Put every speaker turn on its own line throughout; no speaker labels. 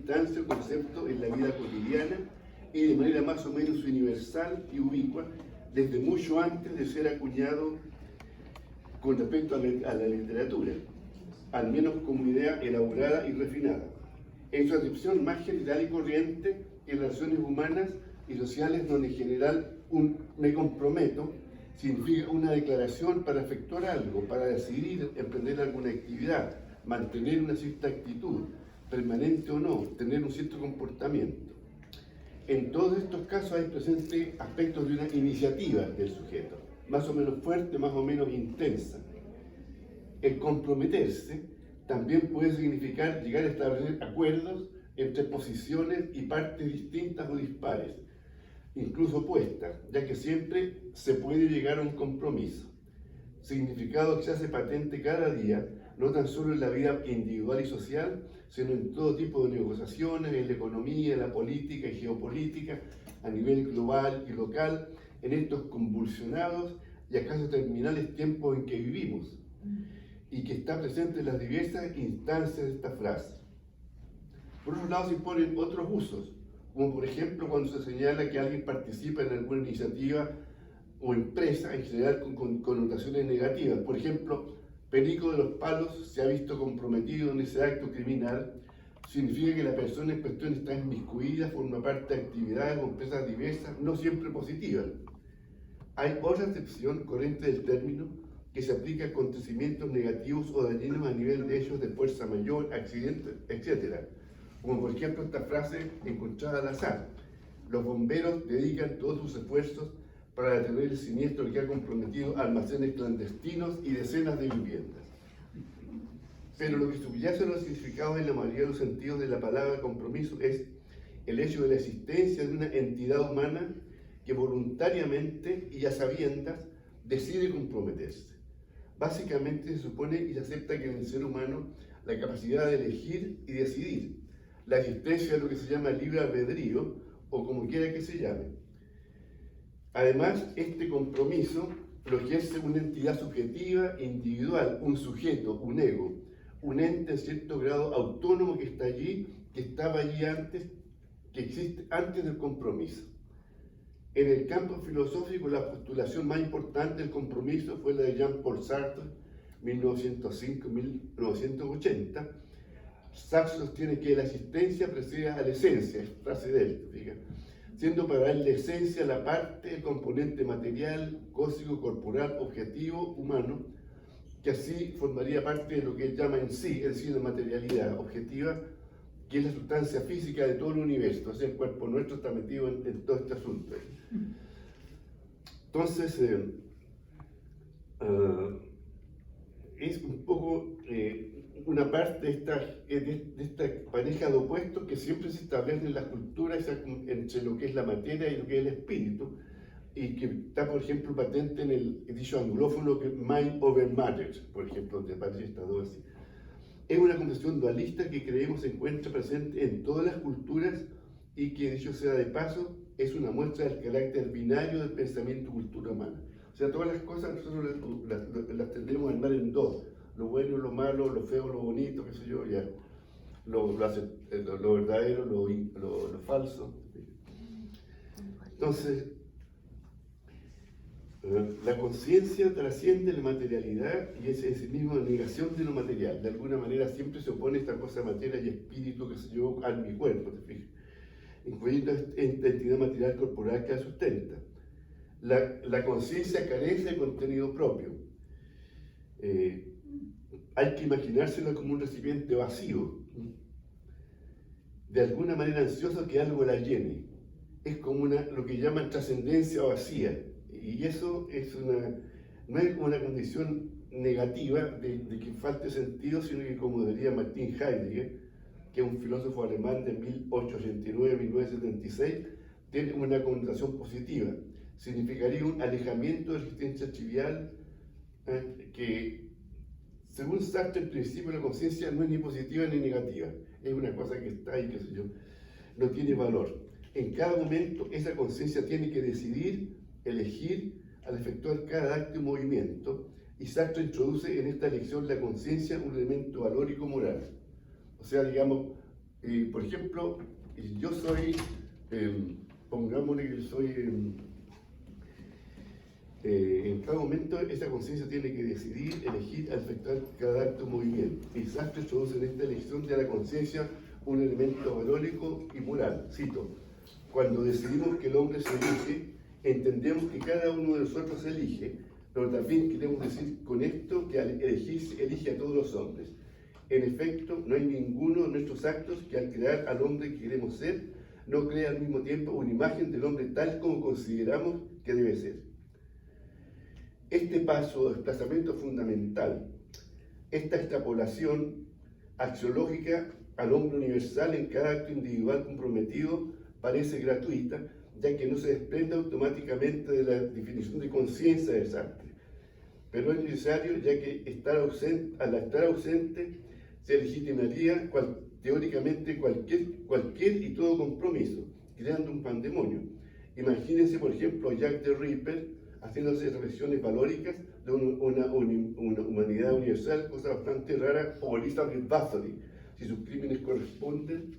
instancia o concepto en la vida cotidiana y de manera más o menos universal y ubicua desde mucho antes de ser acuñado con respecto a la literatura, al menos como idea elaborada y refinada. En su acepción más general y corriente, en relaciones humanas y sociales, donde en general un me comprometo significa una declaración para efectuar algo, para decidir emprender alguna actividad, mantener una cierta actitud, permanente o no, tener un cierto comportamiento. En todos estos casos hay presente aspectos de una iniciativa del sujeto, más o menos fuerte, más o menos intensa. El comprometerse también puede significar llegar a establecer acuerdos entre posiciones y partes distintas o dispares, incluso opuestas, ya que siempre se puede llegar a un compromiso. Significado que se hace patente cada día, no tan solo en la vida individual y social, sino en todo tipo de negociaciones, en la economía, en la política y geopolítica, a nivel global y local, en estos convulsionados y acaso terminales tiempos en que vivimos, y que está presente en las diversas instancias de esta frase. Por otro lado, se imponen otros usos, como por ejemplo cuando se señala que alguien participa en alguna iniciativa o empresa, en general con connotaciones negativas. Por ejemplo, Perico de los Palos se ha visto comprometido en ese acto criminal, significa que la persona en cuestión está inmiscuida, forma parte de actividades o empresas diversas, no siempre positivas. Hay otra acepción corriente del término que se aplica a acontecimientos negativos o dañinos a nivel de hechos de fuerza mayor, accidentes, etc. Como por ejemplo esta frase encontrada al azar: los bomberos dedican todos sus esfuerzos para detener el siniestro que ha comprometido almacenes clandestinos y decenas de viviendas. Pero lo que subyace en los significados en la mayoría de los sentidos de la palabra compromiso es el hecho de la existencia de una entidad humana que voluntariamente y a sabiendas decide comprometerse. Básicamente se supone y se acepta que en el ser humano la capacidad de elegir y decidir, la existencia de lo que se llama libre albedrío, o como quiera que se llame. Además, este compromiso lo ejerce una entidad subjetiva, individual, un sujeto, un ego, un ente en cierto grado autónomo que está allí, que estaba allí antes, que existe antes del compromiso. En el campo filosófico, la postulación más importante del compromiso fue la de Jean-Paul Sartre, 1905-1980. Sartre sostiene que la existencia precede a la esencia, es frase de él, fíjate, siendo para él la esencia la parte, el componente material, cósmico, corporal, objetivo, humano, que así formaría parte de lo que él llama en sí, es decir, la materialidad objetiva, que es la sustancia física de todo el universo. O sea, el cuerpo nuestro está metido en todo este asunto. Entonces, es un poco una parte de esta pareja de opuestos que siempre se establece en las culturas entre lo que es la materia y lo que es el espíritu, y que está, por ejemplo, patente en el dicho anglófono que mind over matter, por ejemplo, donde aparece esta dos así. Es una concepción dualista que creemos se encuentra presente en todas las culturas y que, dicho sea de paso, es una muestra del carácter binario del pensamiento cultura humana. O sea, todas las cosas nosotros las tendremos a armar en dos: lo bueno, lo malo, lo feo, lo bonito, qué sé yo, ya. Lo verdadero, lo falso. Entonces, la conciencia trasciende la materialidad y es en sí mismo la negación de lo material. De alguna manera siempre se opone esta cosa materia y espíritu que se llevó a mi cuerpo, ¿te fijas? Incluyendo esta entidad material corporal que la sustenta. La conciencia carece de contenido propio. Hay que imaginárselo como un recipiente vacío, de alguna manera ansioso que algo la llene. Es como lo que llaman trascendencia vacía. Y eso no es una condición negativa de que falte sentido, sino que, como diría Martin Heidegger, que es un filósofo alemán de 1889-1976, tiene una connotación positiva. Significaría un alejamiento de la existencia trivial, que, según Sartre, en principio la conciencia no es ni positiva ni negativa, es una cosa que está ahí, qué sé yo, no tiene valor. En cada momento esa conciencia tiene que decidir, elegir al efectuar cada acto y movimiento, y Sartre introduce en esta elección la conciencia un elemento valórico moral. O sea, digamos, Por ejemplo, yo soy, pongámosle que soy, en cada momento esta conciencia tiene que decidir, elegir, afectar cada acto o movimiento. Y Sartre introduce en esta elección de la conciencia un elemento valórico y moral. Cito: cuando decidimos que el hombre se elige, entendemos que cada uno de nosotros elige, pero también queremos decir con esto que al elegirse elige a todos los hombres. En efecto, no hay ninguno de nuestros actos que al crear al hombre que queremos ser, no crea al mismo tiempo una imagen del hombre tal como consideramos que debe ser. Este paso o desplazamiento fundamental, esta extrapolación axiológica al hombre universal en cada acto individual comprometido, parece gratuita, ya que no se desprende automáticamente de la definición de conciencia de Sartre. Pero es necesario, ya que al estar ausente se legitimaría teóricamente cualquier y todo compromiso, creando un pandemonio. Imagínense, por ejemplo, a Jack the Ripper haciéndose reflexiones valóricas de una humanidad universal, cosa bastante rara, o Elizabeth Bathory, si sus crímenes corresponden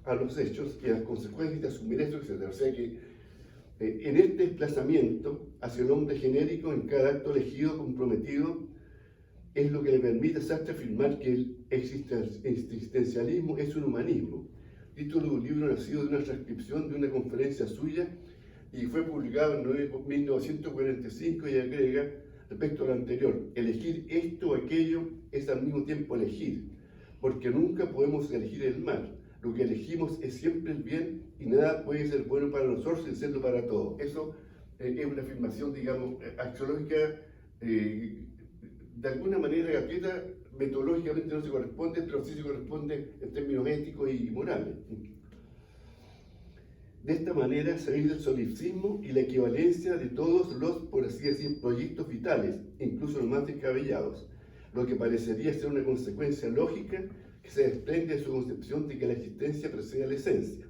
a los hechos y a las consecuencias de asumir esto, etc. O sea que en este desplazamiento hacia el hombre genérico en cada acto elegido, comprometido, es lo que le permite a Sartre afirmar que el existencialismo es un humanismo. Título de un libro nacido de una transcripción de una conferencia suya y fue publicado en 1945, y agrega, respecto a lo anterior: elegir esto o aquello es al mismo tiempo elegir, porque nunca podemos elegir el mal. Lo que elegimos es siempre el bien y nada puede ser bueno para nosotros sin serlo para todos. Eso es una afirmación, digamos, axiológica, de alguna manera gratuita, metodológicamente no se corresponde, pero sí se corresponde en términos éticos y morales. De esta manera se ve el solipsismo y la equivalencia de todos los, por así decir, proyectos vitales, incluso los más descabellados, lo que parecería ser una consecuencia lógica que se desprende de su concepción de que la existencia precede a la esencia.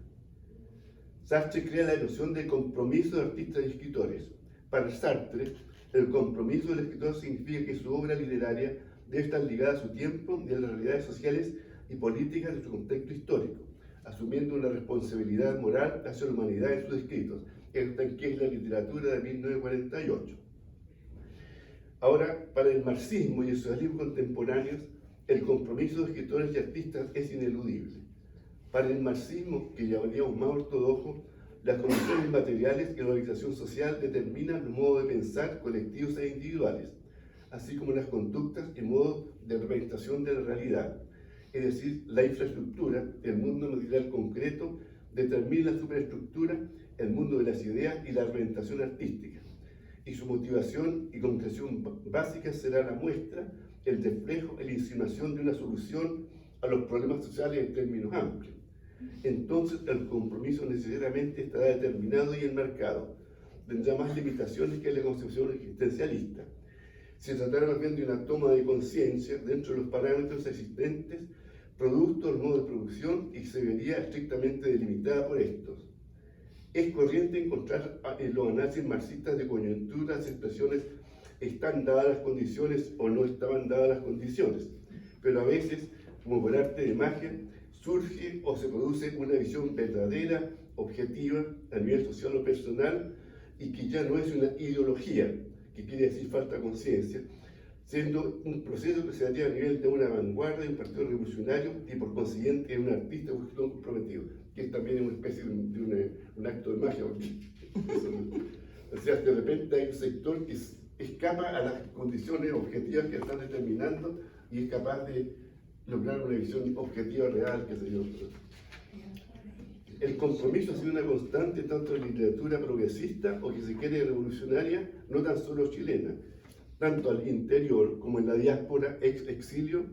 Sartre crea la noción de compromiso de artistas y escritores. Para Sartre, el compromiso del escritor significa que su obra literaria debe estar ligada a su tiempo y a las realidades sociales y políticas de su contexto histórico, asumiendo una responsabilidad moral hacia la humanidad en sus escritos, esta que es la literatura de 1948. Ahora, para el marxismo y el socialismo contemporáneos, el compromiso de escritores y artistas es ineludible. Para el marxismo, que llamaríamos más ortodoxo, las condiciones materiales y la organización social determinan el modo de pensar colectivos e individuales, así como las conductas y modos de representación de la realidad. Es decir, la infraestructura, el mundo material concreto, determina la superestructura, el mundo de las ideas y la representación artística. Y su motivación y concreción básica será la muestra, el reflejo, la insinuación de una solución a los problemas sociales en términos amplios. Entonces el compromiso necesariamente estará determinado y enmarcado. Tendrá más limitaciones que la concepción existencialista. Se tratará más bien de una toma de conciencia dentro de los parámetros existentes, producto del modo de producción, y se vería estrictamente delimitada por estos. Es corriente encontrar en los análisis marxistas de coyuntura las expresiones "están dadas las condiciones" o "no estaban dadas las condiciones", pero a veces, como por arte de magia, surge o se produce una visión verdadera, objetiva, a nivel social o personal, y que ya no es una ideología, que quiere decir falta de conciencia, siendo un proceso que se daría a nivel de una vanguardia, de un partido revolucionario, y por consiguiente de un artista o un escritor comprometido, que también es una especie de un acto de magia, porque o sea, de repente hay un sector que escapa a las condiciones objetivas que están determinando y es capaz de lograr una visión objetiva real, que se yo. El compromiso ha sido una constante tanto en la literatura progresista o que se quiere revolucionaria, no tan solo chilena, tanto al interior como en la diáspora exilio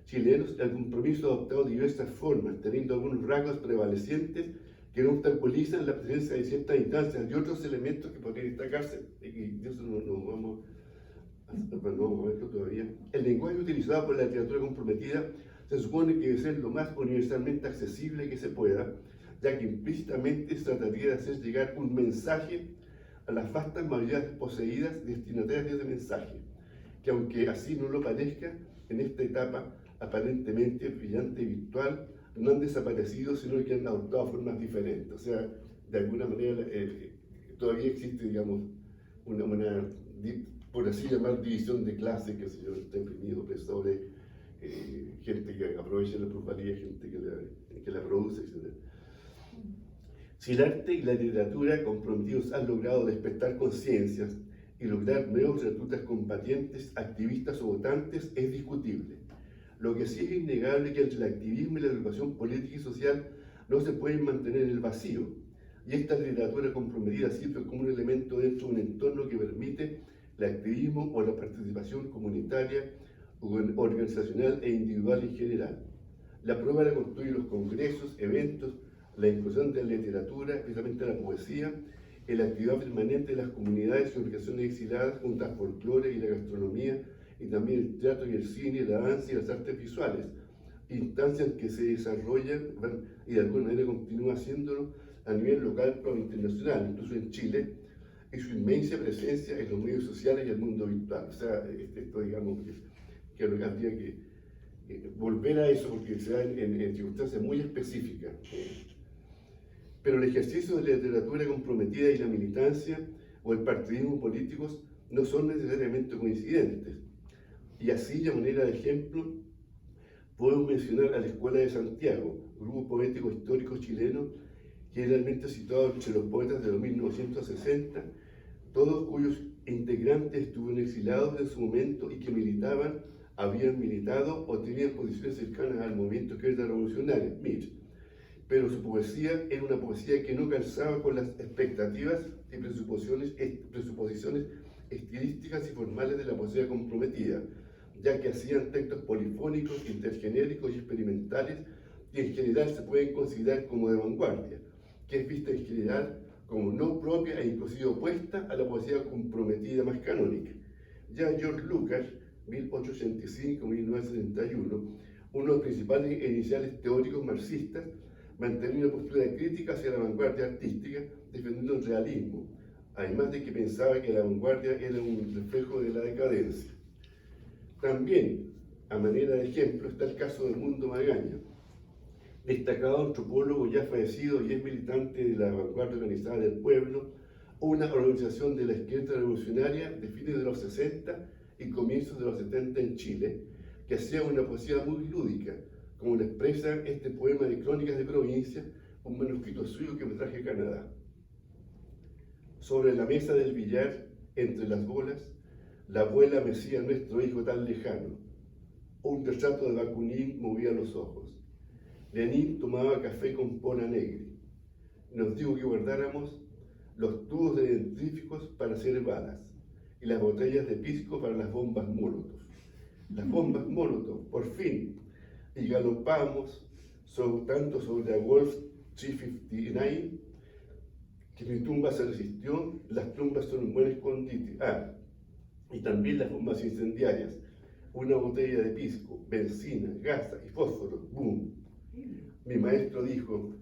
chilenos. El compromiso ha adoptado diversas formas, teniendo algunos rasgos prevalecientes que no obstaculizan la presencia de ciertas instancias y otros elementos que podrían destacarse, y de eso no vamos a verlo todavía. El lenguaje utilizado por la literatura comprometida se supone que debe ser lo más universalmente accesible que se pueda, ya que implícitamente se trataría de hacer llegar un mensaje a las vastas mayorías poseídas destinatarias de ese mensaje, que aunque así no lo parezca, en esta etapa aparentemente brillante y virtual, no han desaparecido, sino que han adoptado formas diferentes. O sea, de alguna manera todavía existe, digamos, por así llamar, división de clases, que se yo, está imprimido, opresores, gente que aprovecha la plusvalía, gente que la produce, etc. Si el arte y la literatura comprometidos han logrado despertar conciencias y lograr nuevos reclutas combatientes, activistas o votantes, es discutible. Lo que sí es innegable es que entre el activismo y la educación política y social no se pueden mantener en el vacío, y esta literatura comprometida sirve como un elemento dentro de un entorno que permite el activismo o la participación comunitaria, organizacional e individual en general. La prueba la constituyen los congresos, eventos, la inclusión de la literatura, especialmente la poesía, en la actividad permanente de las comunidades y organizaciones exiladas junto al folclore y la gastronomía, y también el teatro y el cine, la danza y las artes visuales, instancias que se desarrollan y de alguna manera continúan haciéndolo a nivel local o internacional, incluso en Chile, y su inmensa presencia en los medios sociales y el mundo virtual. O sea, esto digamos que habría que volver a eso porque se da en circunstancias muy específicas. Pero el ejercicio de la literatura comprometida y la militancia o el partidismo políticos no son necesariamente coincidentes. Y así, a manera de ejemplo, podemos mencionar a la Escuela de Santiago, grupo poético histórico chileno, generalmente situado entre los poetas de los 1960, todos cuyos integrantes estuvieron exilados en su momento y que militaban, habían militado o tenían posiciones cercanas al movimiento izquierda revolucionaria, MIR. Pero su poesía era una poesía que no calzaba con las expectativas y presuposiciones estilísticas y formales de la poesía comprometida, ya que hacían textos polifónicos, intergenéricos y experimentales que en general se pueden considerar como de vanguardia, que es vista en general como no propia e inclusive opuesta a la poesía comprometida más canónica. Ya George Lucas, 1885-1971, uno de los principales iniciales teóricos marxistas, mantenía una postura crítica hacia la vanguardia artística, defendiendo el realismo, además de que pensaba que la vanguardia era un reflejo de la decadencia. También, a manera de ejemplo, está el caso de Edmundo Magaña, destacado antropólogo ya fallecido y es militante de la vanguardia organizada del pueblo, una organización de la izquierda revolucionaria de fines de los 60 y comienzos de los 70 en Chile, que hacía una poesía muy lúdica, como lo expresa este poema de Crónicas de Provincia, un manuscrito suyo que me traje a Canadá. Sobre la mesa del billar, entre las bolas, la abuela mecía a nuestro hijo tan lejano. Un retrato de Bakunin movía los ojos. Lenin tomaba café con pona negra. Nos dijo que guardáramos los tubos de dentríficos para hacer balas y las botellas de pisco para las bombas Molotov. Las bombas Molotov, por fin, y galopamos tanto sobre la Wolf 359 que mi tumba se resistió. Las tumbas son un buen escondite. Y también las bombas incendiarias, una botella de pisco, benzina, gasa y fósforo, ¡boom! Mi maestro dijo: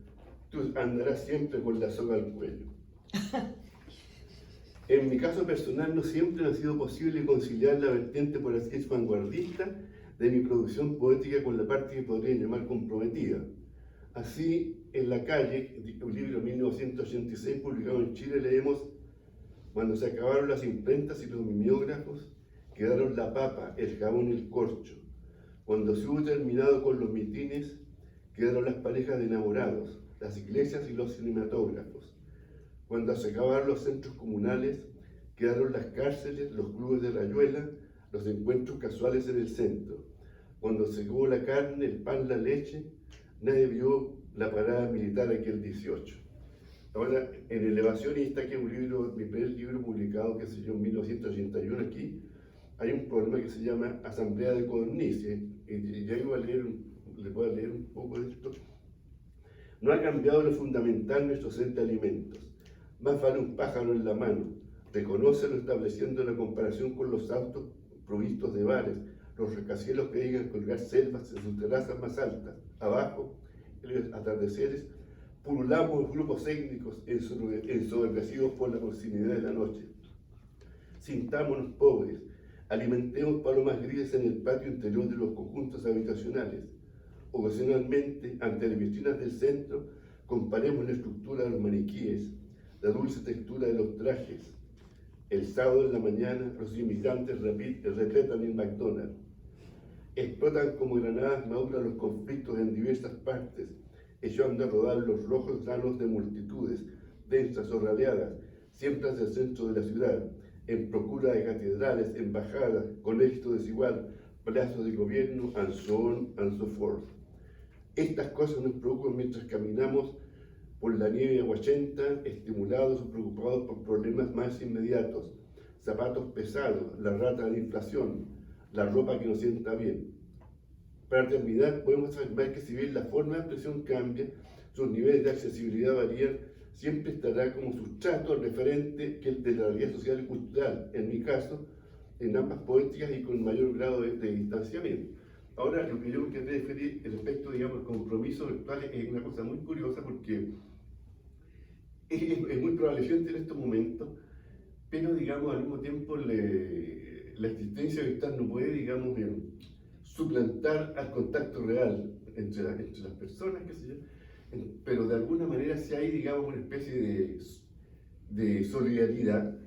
tú andarás siempre con la soga al cuello. En mi caso personal no siempre ha sido posible conciliar la vertiente, por así decir, vanguardista de mi producción poética con la parte que podría llamar comprometida. Así, en La calle, un libro de 1986 publicado en Chile, leemos: cuando se acabaron las imprentas y los mimeógrafos, quedaron la papa, el jabón y el corcho. Cuando se hubo terminado con los mitines, quedaron las parejas de enamorados, las iglesias y los cinematógrafos. Cuando se acabaron los centros comunales, quedaron las cárceles, los clubes de rayuela, los encuentros casuales en el centro. Cuando se acabó la carne, el pan, la leche, nadie vio la parada militar aquel 18. Ahora, en Elevacionista, que es un libro, mi primer libro publicado, que se llama en 1981 aquí, hay un poema que se llama Asamblea de Codornices, y ya iba a leer, le voy a leer un poco de esto. No ha cambiado lo fundamental nuestro set de alimentos. Más vale un pájaro en la mano. Reconócelo estableciendo la comparación con los autos provistos de bares, los rascacielos que llegan a colgar selvas en sus terrazas más altas. Abajo, en los atardeceres, pululamos grupos étnicos ensoberbecidos por la proximidad de la noche. Sintámonos pobres, alimentemos palomas grises en el patio interior de los conjuntos habitacionales. Ocasionalmente, ante las vitrinas del centro, comparemos la estructura de los maniquíes, la dulce textura de los trajes. El sábado en la mañana, los inmigrantes repletan el McDonald's. Explotan como granadas maduras los conflictos en diversas partes, echando a rodar los rojos granos de multitudes, densas o raleadas, siempre hacia el centro de la ciudad, en procura de catedrales, embajadas, con éxito desigual, plazos de gobierno, and so on and so forth. Estas cosas nos preocupan mientras caminamos por la nieve aguachenta, estimulados o preocupados por problemas más inmediatos, zapatos pesados, la rata de la inflación, la ropa que nos sienta bien. Para terminar, podemos afirmar que si bien la forma de expresión cambia, sus niveles de accesibilidad varían, siempre estará como sustrato referente que el de la realidad social y cultural, en mi caso, en ambas poéticas y con mayor grado de distanciamiento. Ahora, lo que yo quería referir respecto, digamos, al compromiso virtual es una cosa muy curiosa porque es muy prevaleciente en estos momentos, pero, digamos, al mismo tiempo la existencia virtual no puede, digamos, suplantar al contacto real entre las personas, qué sé yo, pero de alguna manera si hay, digamos, una especie de solidaridad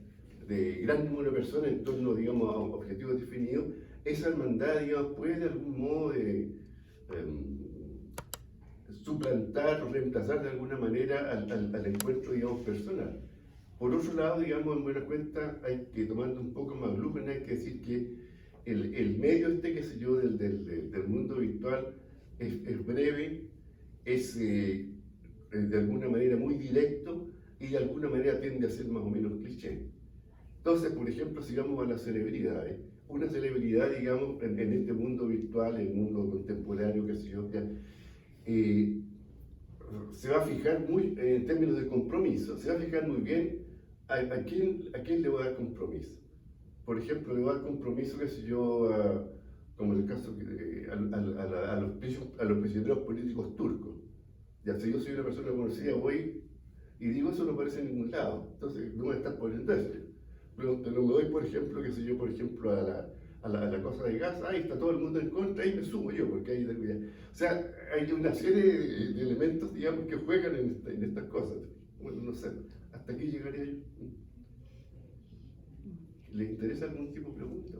de gran número de personas en torno, digamos, a objetivos definidos, esa hermandad, digamos, puede de algún modo suplantar o reemplazar de alguna manera al encuentro, digamos, personal. Por otro lado, digamos, en buena cuenta, hay que, tomando un poco más lujo, hay que decir que el medio qué sé yo, del mundo virtual es breve, es de alguna manera muy directo y de alguna manera tiende a ser más o menos cliché. Entonces, por ejemplo, sigamos a las celebridades. Una celebridad, digamos, en este mundo virtual, en el mundo contemporáneo, qué sé yo, ya, se va a fijar muy, en términos de compromiso, se va a fijar muy bien a quién le va a dar compromiso. Por ejemplo, le va a dar compromiso, qué sé yo, como en el caso a los prisioneros políticos turcos. Ya si yo soy una persona conocida, voy y digo, eso no aparece en ningún lado, entonces no voy a estar poniendo eso. Pero me doy, por ejemplo, qué sé yo, por ejemplo, a la cosa de Gaza, ahí está todo el mundo en contra, ahí me sumo yo, porque ahí tengo ya. O sea, hay una serie de elementos, digamos, que juegan en estas cosas. Bueno, no sé, hasta aquí llegaría yo. ¿Le interesa algún tipo de pregunta?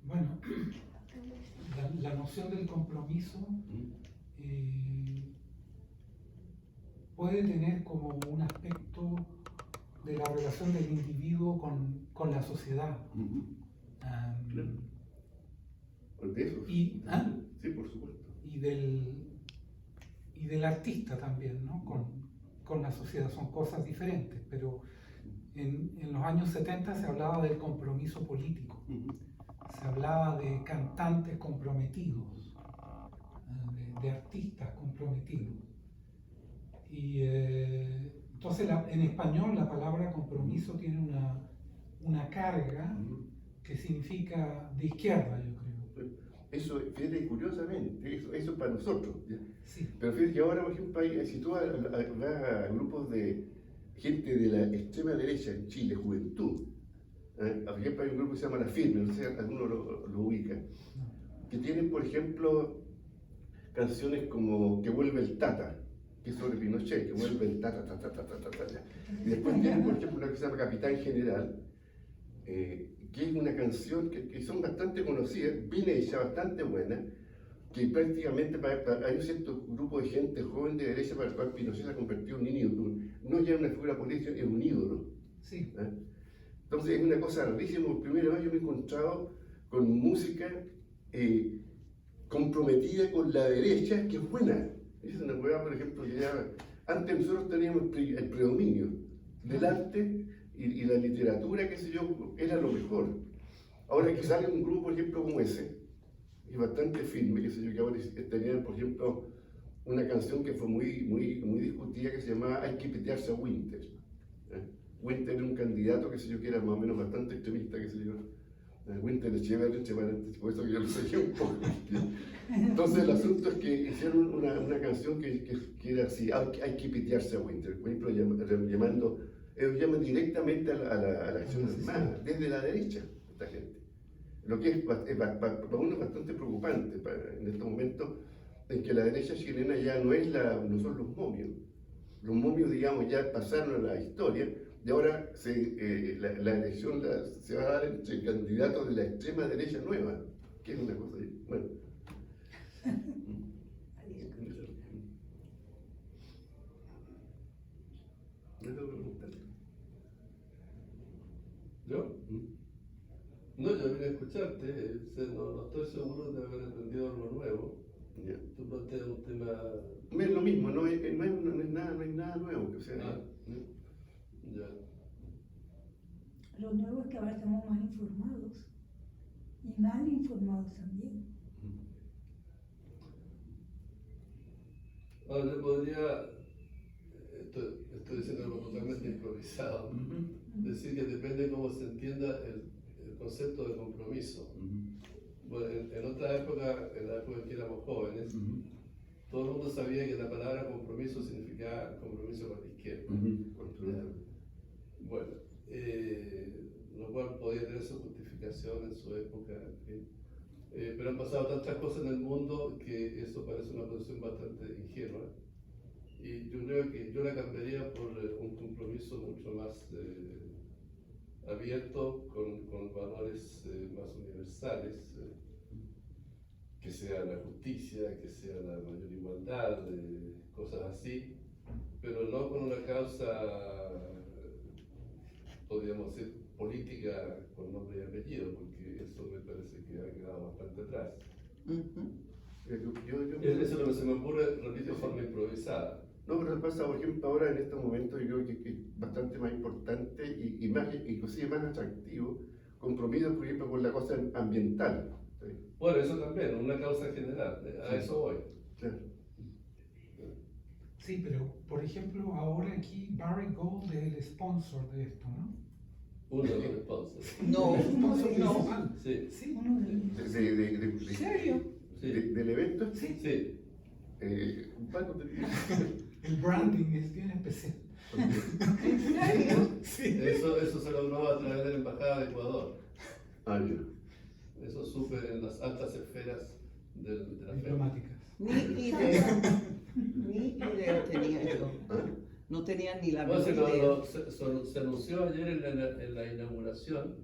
Bueno, la noción del compromiso puede tener como un aspecto de la relación del individuo con la sociedad.
Claro. De eso.
Sí,
por supuesto.
Y del artista también, ¿no? Con la sociedad. Son cosas diferentes, pero en los años 70 se hablaba del compromiso político. Se hablaba de cantantes comprometidos, de artistas comprometidos. Y entonces en español la palabra compromiso tiene una carga que significa de izquierda, yo creo.
Eso, fíjate, curiosamente, eso para nosotros.
Sí.
Pero fíjate que ahora, por ejemplo, si tú vas a grupos de gente de la extrema derecha en Chile, juventud, por ejemplo, hay un grupo que se llama La Firme, no sé si alguno lo ubica, que tienen, por ejemplo, canciones como Que vuelve el Tata, que es sobre Pinochet, que vuelve el Tata, y después tienen, por ejemplo, una que se llama Capitán General, que es una canción que son bastante conocidas, bien hecha, bastante buena, que prácticamente hay un cierto grupo de gente joven de derecha para el cual Pinochet se ha convertido en un ídolo, no ya en una figura política, es un ídolo.
Sí.
Entonces es una cosa rarísima. Por primera vez yo me he encontrado con música comprometida con la derecha, que es buena. Es una hueá, por ejemplo, que ya antes nosotros teníamos el predominio del arte y la literatura, qué sé yo, era lo mejor. Ahora que sale un grupo, por ejemplo, como ese, es bastante firme, qué sé yo, que ahora tenían, por ejemplo, una canción que fue muy discutida que se llamaba Hay que pitearse a Winter. Winter era un candidato, qué sé yo, que era más o menos bastante extremista, qué sé yo. Winter Echeverría, por eso que yo lo seguía un poco. Entonces el asunto es que hicieron una canción que era así, hay que pitearse a Winter, por ejemplo, llamando ellos llaman directamente a la acción armada, desde la derecha, esta gente. Lo que es para uno es bastante preocupante en estos momentos en que la derecha chilena ya no son los momios. Los momios, digamos, ya pasaron a la historia y ahora la elección se va a dar entre candidatos de la extrema derecha nueva, que es una cosa, bueno. ¿Me tengo que preguntar?
¿Yo? No, yo vine a escucharte, no estoy seguro de haber entendido algo nuevo.
Ya.
Tú planteas un tema...
No es lo mismo, no es nada nuevo que sea.
Ya.
Lo nuevo es que ahora estamos más informados y mal informados también.
Ahora yo podría, estoy diciendo algo totalmente improvisado, decir que depende cómo se entienda el concepto de compromiso. Bueno, en otra época, en la época en que éramos jóvenes, todo el mundo sabía que la palabra compromiso significaba compromiso con la izquierda. Bueno, lo cual podía tener su justificación en su época, en fin. Pero han pasado tantas cosas en el mundo que eso parece una posición bastante ingenua. Y yo creo que yo la cambiaría por un compromiso mucho más abierto, con valores más universales, que sea la justicia, que sea la mayor igualdad, cosas así, pero no con una causa, podríamos decir, política con nombre y apellido, porque eso me parece que ha quedado bastante atrás. Eso es lo que se me ocurre, repito, de forma improvisada.
No, pero pasa, por ejemplo, ahora en estos momentos yo creo que es bastante más importante y más, inclusive más atractivo, compromiso, por ejemplo, con la cosa ambiental. ¿Sí?
Bueno, eso también, una causa general, a eso voy.
Claro.
Sí, pero por ejemplo, ahora aquí Barry Gold es el sponsor de esto, ¿no?
Uno de los sponsors.
No,
El sponsor
no.
principal.
Sí,
Sí.
Uno de ellos.
¿En serio?
sí,
Del evento,
sí.
un poco de...
El branding es bien especial.
¿En serio?
Sí.
Eso se logró a través de la Embajada de Ecuador.
Ah, ya.
Eso supe en las altas esferas de la feria.
Diplomáticas.
Ni idea. Ni idea tenía yo.
¿Ah?
No tenía ni la
Bueno,
menor idea.
se anunció ayer en la inauguración,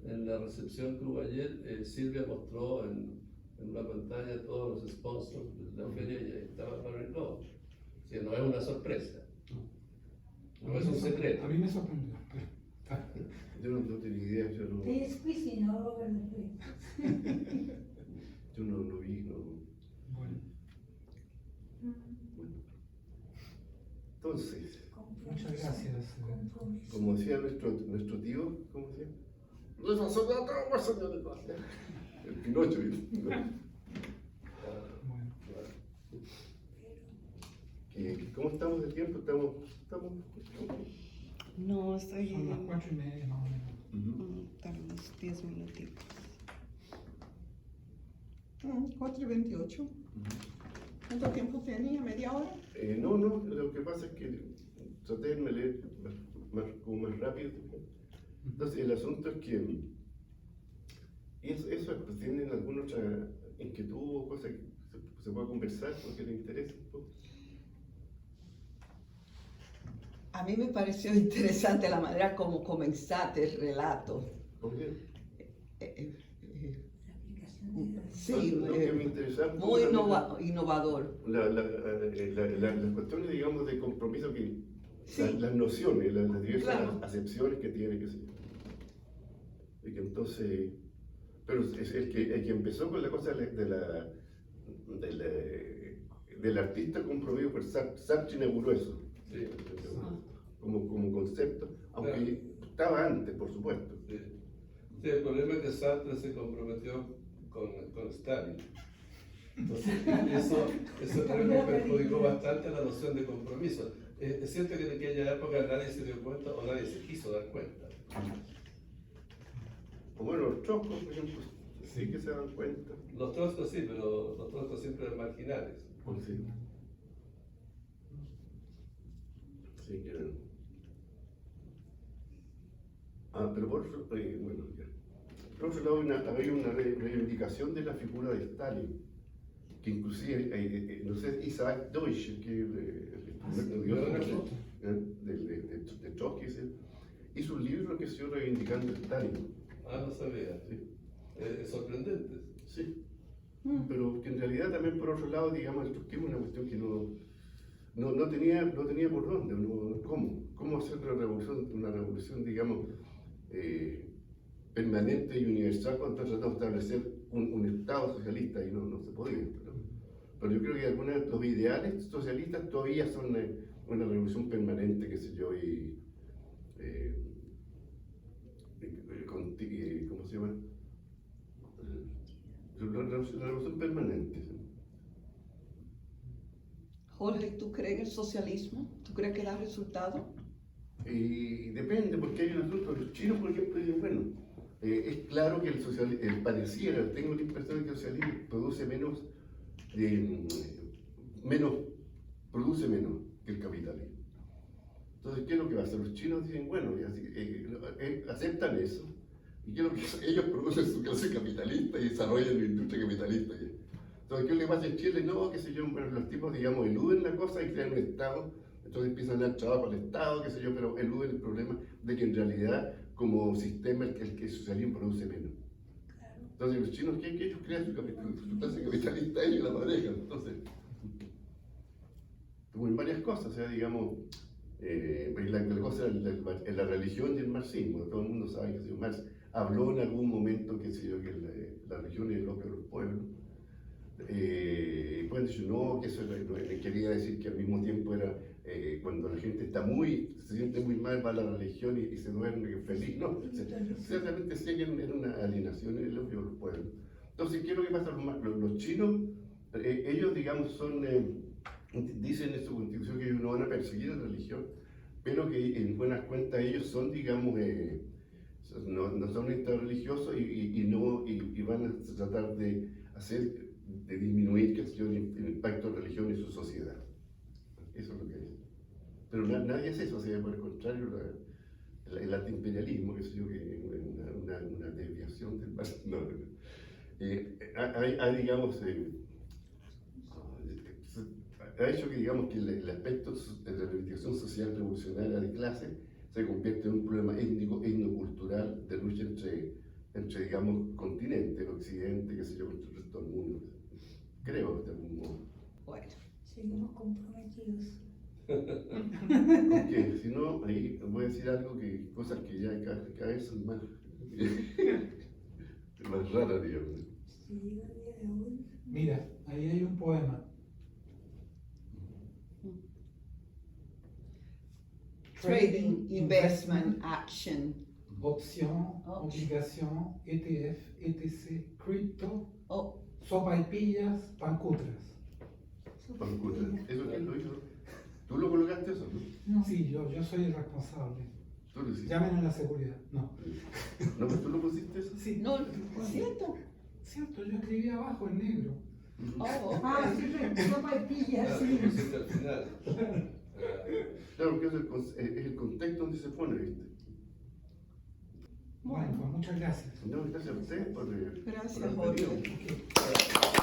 en la recepción que hubo ayer, Silvia mostró en una pantalla todos los sponsors de la feria y ahí estaba Barry Gold. O sea, no es una sorpresa, no es un secreto.
A mí me sorprendió.
Yo no tenía idea, yo no vi, no.
Bueno,
Bueno. Entonces,
muchas gracias.
como decía nuestro tío, ¿cómo decía? El Pinocho.
Bueno,
¿Cómo estamos de tiempo? Estamos
No, estoy
son las 4:30 más o menos.
tal vez 10 minutitos. 4:28. ¿Cuánto tiempo tenía? ¿Media hora?
No, lo que pasa es que traté de leer como más rápido. Entonces, el asunto es que eso pues, ¿tienen alguna otra inquietud o cosa que se pueda conversar porque le interesa un poco?
A mí me pareció interesante la manera como comenzaste el relato.
¿Por qué?
Sí,
Lo que me interesaba
muy
también
innovador.
las cuestiones, digamos, de compromiso que
Sí.
las nociones, las diversas
Claro.
acepciones que tiene que ser. Y que entonces, pero es el que empezó con la cosa del artista comprometido por Sartre inauguró eso.
Sí.
Como concepto, aunque estaba antes, por supuesto.
Sí. Sí, el problema es que Sartre se comprometió con Stalin. Entonces, eso creo que perjudicó bastante la noción de compromiso. Es cierto que en aquella época nadie se dio cuenta o nadie se quiso dar cuenta.
O bueno, los troscos, por ejemplo, sí que se dan cuenta.
Los troscos sí, pero los troscos siempre eran marginales.
Pues sí. Sí, que Pero por otro, bueno, ya. Por otro lado, había una reivindicación de la figura de Stalin, que inclusive, no sé, Isaac Deutsch, que de Trotsky, hizo un libro que se llama Reivindicando a Stalin.
Ah, no sabía.
Sí.
Es sorprendente.
Sí. Pero que en realidad también por otro lado, digamos, el trotskismo es una cuestión que no tenía por dónde, cómo hacer una revolución, digamos, permanente y universal cuando está tratando de establecer un Estado socialista y no se podía. Pero yo creo que algunos de los ideales socialistas todavía son una revolución permanente, qué sé yo, y ¿cómo se llama? La revolución permanente. ¿Sí?
Jorge, ¿tú crees en el socialismo? ¿Tú crees que da resultado?
Y depende, porque hay un asunto. Los chinos, por ejemplo, dicen, bueno, es claro que el socialismo, pareciera, tengo la impresión de que el socialismo produce menos que el capitalismo. Entonces, ¿qué es lo que pasa? Los chinos dicen, bueno, aceptan eso, y ¿qué es lo que ellos producen su clase capitalista y desarrollan la industria capitalista? Entonces, ¿qué es lo que pasa en Chile? No, qué sé yo, bueno, los tipos, digamos, eluden la cosa y crean un Estado, entonces empiezan a dar trabajo al Estado, qué sé yo, pero eluden el problema de que en realidad, como sistema, el socialismo produce menos. Entonces, los chinos, ¿qué ellos crean su clase capitalista? Ellos la manejan, entonces, como en varias cosas, o sea, digamos, la cosa es la religión y el marxismo. Todo el mundo sabe que Marx habló en algún momento, qué sé yo, que la religión es el opio de los pueblos. Y pues dicho, no, que eso quería decir que al mismo tiempo era cuando la gente se siente muy mal, va a la religión y se duerme feliz. No, ciertamente sí que era una alienación en el opio de los pueblos. Entonces, ¿qué es lo que pasa? Los chinos, ellos, digamos, dicen en su constitución que ellos no van a perseguir la religión, pero que en buenas cuentas ellos son, digamos, no son un Estado religioso y van a tratar de disminuir el impacto de la religión en su sociedad. Eso es lo que es. Pero nadie hace eso, o sea, por el contrario, el antiimperialismo, que es una desviación del hay, digamos, ha hecho que, digamos, que el aspecto de la reivindicación social revolucionaria de clase se convierte en un problema étnico, etnocultural, de lucha entre digamos, continentes, el occidente, qué sé yo, contra el resto del mundo. Creo, de algún modo.
Bueno.
Seguimos comprometidos.
Porque si no, ahí voy a decir algo cosas que ya cada vez son más raras, digamos.
Si llega el día de hoy,
Mira, ahí hay un poema.
Trading, investment, action.
Opción, obligación, ETF, ETC, cripto,
Oh,
sopaipillas, pancutras.
Pancutra. ¿Eso quién lo hizo? ¿Tú lo colocaste eso? ¿No?
no.
Sí, yo soy el responsable.
¿Tú lo hiciste?
Llamen a la seguridad. No.
¿No, pero tú lo pusiste eso?
Sí.
no, ¿cierto?
Cierto, yo escribí abajo en negro.
Oh,
Ah, sí, sopa y pilla,
Ah,
sí.
lo pusiste al final.
Claro, porque es el contexto donde se pone, ¿viste?
Bueno, pues muchas gracias.
No, gracias a ustedes por
Gracias,
haber
Jorge.
venido.
Ok.